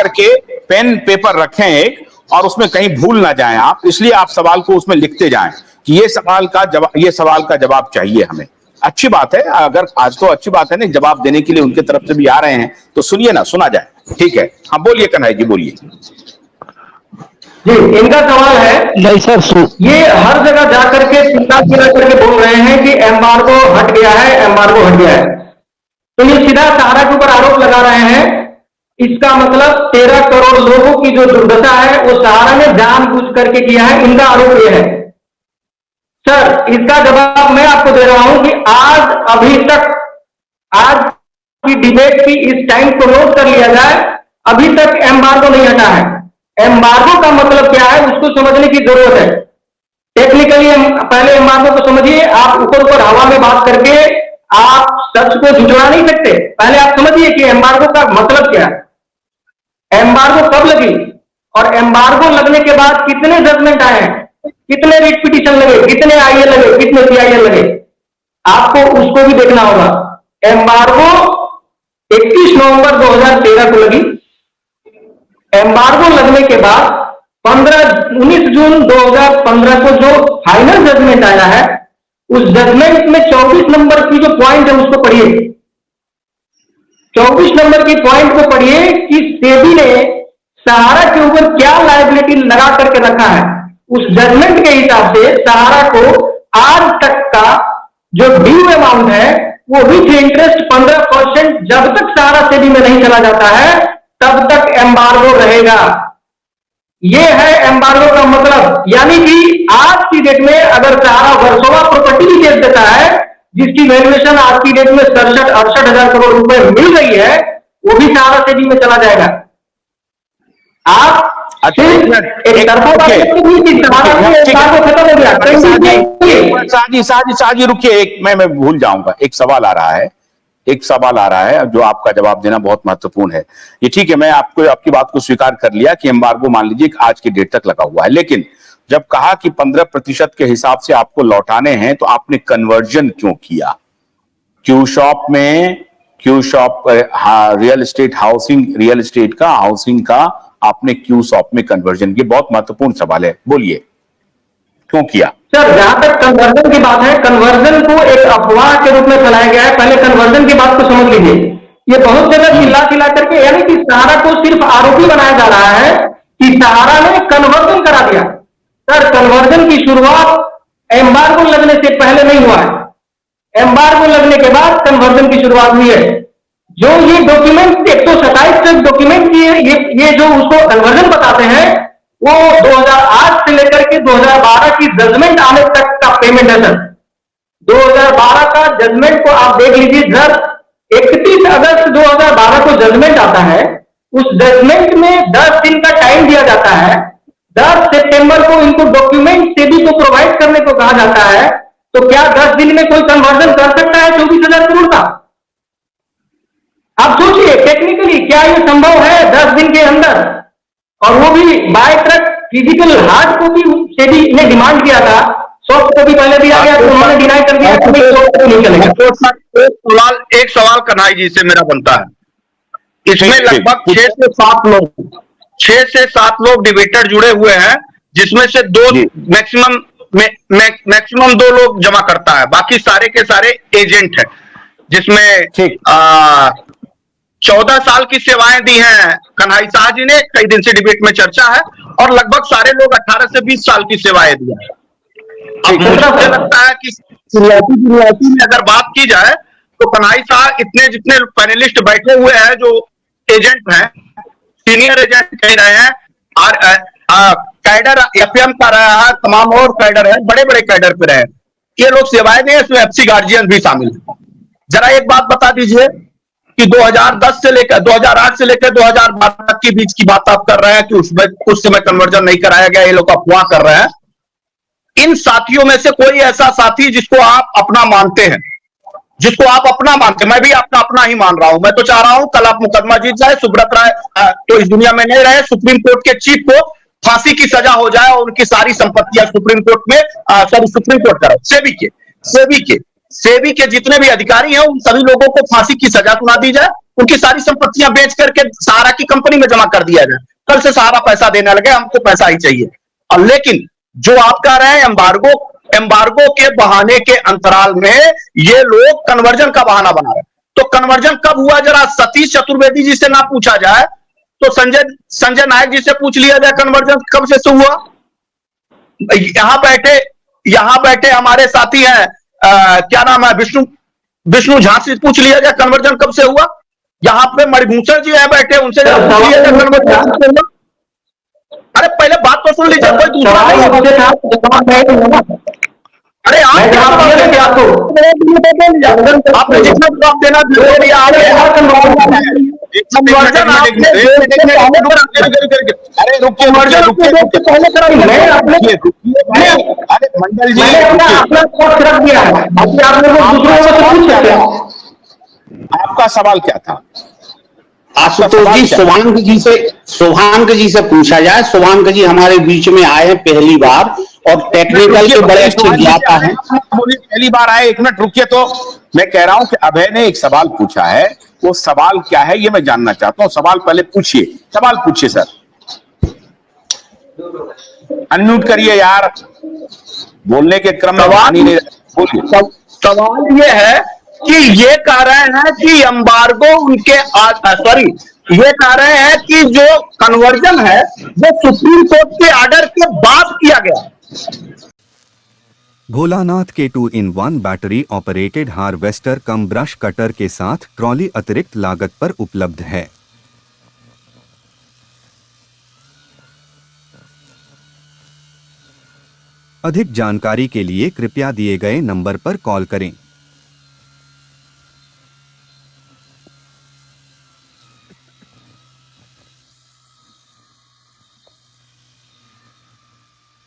करके pen paper रखें एक, और उसमें कहीं भूल ना जाएं आप, इसलिए आप सवाल को उसमें लिखते जाएं कि ये सवाल का जवाब चाहिए हमें। अच्छी बात है, अगर आज तो अच्छी बात है ना, जवाब देने के लिए उनके तरफ से भी आ रहे हैं, तो सुनिए ना, सुना जाए। ठीक है, हाँ बोलिए कन्हैया जी, बोलिए जी। इनका सवाल है, नहीं सर, ये हर जगह जाकर के चिल्ला करके बोल रहे हैं कि एम्बार्गो हट गया है, एम्बार्गो हट गया है। तो ये सीधा सहारा के ऊपर आरोप लगा रहे हैं। इसका मतलब 13 करोड़ लोगों की जो दुर्दशा है वो सहारा ने जानबूझ करके किया है, इनका आरोप ये है। सर, इसका जवाब मैं आपको दे रहा हूं कि आज की डिबेट की इस टाइम को नोट कर लिया जाए, अभी तक एम्बार्गो नहीं हटा है। एम्बार्गो का मतलब क्या है उसको समझने की जरूरत है। टेक्निकली पहले एम्बार्गो को समझिए। आप ऊपर ऊपर हवा में बात करके आप सच को झुठला नहीं सकते। पहले आप समझिए कि एम्बार्गो का मतलब क्या है, एम्बार्गो कब लगी, और एम्बार्गो लगने के बाद कितने जजमेंट आए हैं, कितने रिट पिटीशन लगे, कितने आईए लगे, कितने सीआईए लगे, आपको उसको भी देखना होगा। एम्बार्गो 31 नवंबर 2013 को लगी। एम्बार्गो लगने के बाद 19 जून 2015 को जो फाइनल जजमेंट आया है, उस जजमेंट में 24 नंबर की जो पॉइंट है उसको पढ़िए। 24 नंबर की पॉइंट को पढ़िए कि सेबी ने सहारा के ऊपर क्या लायबिलिटी लगा करके रखा है। उस जजमेंट के हिसाब से सहारा को आज तक का जो ड्यू अमाउंट है वो विथ इंटरेस्ट 15% जब तक सहारा सेबी में नहीं चला जाता है तब तक एम्बार्गो रहेगा। यह है एम्बार्गो का मतलब। यानी कि आज की डेट में अगर सहारा वर्सोवा प्रॉपर्टी भी बेच देता है, जिसकी वैल्यूएशन आज की डेट में 67-68 हजार करोड़ रुपए मिल रही है, वो भी सहारा सेबी में चला जाएगा। आप साजी रुकिए, मैं भूल जाऊंगा। एक सवाल आ रहा है जो आपका जवाब देना बहुत महत्वपूर्ण है। ये ठीक है, मैं आपकी बात को स्वीकार कर लिया कि एम्बार्गो मान लीजिए आज की डेट तक लगा हुआ है, लेकिन जब कहा कि 15% के हिसाब से आपको लौटाने हैं, तो आपने कन्वर्जन क्यों किया? क्यू शॉप रियल एस्टेट का हाउसिंग का आपने क्यू शॉप में कन्वर्जन किया? बहुत महत्वपूर्ण सवाल है, बोलिए क्यों किया? सर, जहां तक कन्वर्जन की बात है, कन्वर्जन को एक अफवाह के रूप में फैलाया गया है। पहले कन्वर्जन की बात को समझ लीजिए। ये बहुत जगह चिल्ला करके, यानी कि सहारा को सिर्फ आरोपी बनाया जा रहा है कि सहारा ने कन्वर्जन करा दिया। सर, कन्वर्जन की शुरुआत एम्बार्गो लगने से पहले नहीं हुआ है। एम्बार्गो लगने के बाद कन्वर्जन की शुरुआत हुई है। जो ये डॉक्यूमेंट 127 डॉक्यूमेंट की ये जो उसको कन्वर्जन बताते हैं, वो 2008 से लेकर के 2012 की जजमेंट आने तक का पेमेंट है। सर, 2012 का जजमेंट को आप देख लीजिए। सर, 31 अगस्त 2012 को जजमेंट आता है। उस जजमेंट में 10 दिन का टाइम दिया जाता है। 10 सितंबर को इनको डॉक्यूमेंट सेबी को प्रोवाइड करने को कहा जाता है। तो क्या 10 दिन में कोई कन्वर्जन कर सकता है 24,000 करोड़ का? आप सोचिए टेक्निकली क्या ये संभव है 10 दिन के अंदर? और वो भी by truck. Physical hard copy SEBI ने डिमांड किया था, सॉफ्ट कॉपी पहले भी आ गया तो उन्होंने डिनाई कर दिया कि सॉफ्ट कॉपी नहीं चलेगा। एक सवाल कन्हैया जी से मेरा बनता है। इसमें लगभग 6 से 7 लोग डिबेटर जुड़े हुए हैं, जिसमें से मैक्सिमम 2 लोग जमा करता है, बाकी सारे के सारे एजेंट हैं, जिसमें 14 साल की सेवाएं दी हैं कन्हैया शाह जी ने। कई दिन से डिबेट में चर्चा है, और लगभग सारे लोग 18 से 20 साल की सेवाएं दी हैं। अब मुझे लगता है कि रियायती में अगर बात की जाए तो कन्हैया शाह इतने जितने पैनलिस्ट बैठे हुए हैं, जो एजेंट हैं, सीनियर एजेंट कह रहे हैं, और कैडर एफएम का रहा है, तमाम और कैडर है, बड़े बड़े कैडर पे रहे, ये लोग सेवाएं दें, इसमें एफसी गार्जियन भी शामिल है। जरा एक बात बता दीजिए कि 2010 से लेकर 2008 से लेकर 2012 के बीच की बात आप कर रहे हैं कि उसमें उस समय कन्वर्जन नहीं कराया गया, ये लोग अफवाह कर रहे हैं। इन साथियों में से कोई ऐसा साथी जिसको आप अपना मानते हैं, मैं भी अपना ही मान रहा हूं। मैं तो चाह रहा हूं कल आप मुकदमा जीत जाए, सुब्रत राय तो इस दुनिया में नहीं रहे, सुप्रीम कोर्ट के चीफ को फांसी की सजा हो जाए और उनकी सारी संपत्तियां सुप्रीम कोर्ट में सुप्रीम कोर्ट करो, सेबी के जितने भी अधिकारी हैं उन सभी लोगों को फांसी की सजा सुना दी जाए, उनकी सारी संपत्तियां बेच करके सहारा की कंपनी में जमा कर दिया जाए, कल से सहारा पैसा देने लगे, हमको पैसा ही चाहिए। और लेकिन जो आप कह रहे हैं एम्बार्गो के बहाने के अंतराल में ये लोग कन्वर्जन का बहाना बना रहे हैं। तो कन्वर्जन कब हुआ, जरा सतीश चतुर्वेदी जी से ना पूछा जाए तो संजय नायक जी से पूछ लिया जाए कन्वर्जन कब से हुआ। यहां बैठे हमारे साथी हैं, क्या नाम है, विष्णु झा से पूछ लिया जाए कन्वर्जन कब से हुआ। यहां पे मणिभूषण जी है बैठे, उनसे पूछ लिया जाए कन्वर्जन कब से हुआ। अरे पहले बात तो सुन लीजिए, कोई दूसरा नहीं। अरे आप आपने जितना जवाब देना अरे रुकिए, अरे मंडल जी आपका सवाल क्या था? आशुतोष जी, शुभांक जी से पूछा जाए। शुभांक जी हमारे बीच में आए हैं पहली बार और टेक्निकल के बड़े अच्छे ज्ञाता हैं। पहली बार आए, एक मिनट रुकिए। तो मैं कह रहा हूं कि अभय ने एक सवाल पूछा है, वो सवाल क्या है ये मैं जानना चाहता हूं। सवाल पहले पूछिए, सवाल पूछिए सर। अनम्यूट करिए यार, बोलने के क्रम में बोलिए। सवाल ये है कि ये कह रहे हैं कि एम्बार्गो उनके ये कह रहे हैं कि जो कन्वर्जन है वो सुप्रीम कोर्ट के ऑर्डर के बाद किया गया। भोलानाथ के 2-in-1 बैटरी ऑपरेटेड हार्वेस्टर कम ब्रश कटर के साथ ट्रॉली अतिरिक्त लागत पर उपलब्ध है। अधिक जानकारी के लिए कृपया दिए गए नंबर पर कॉल करें।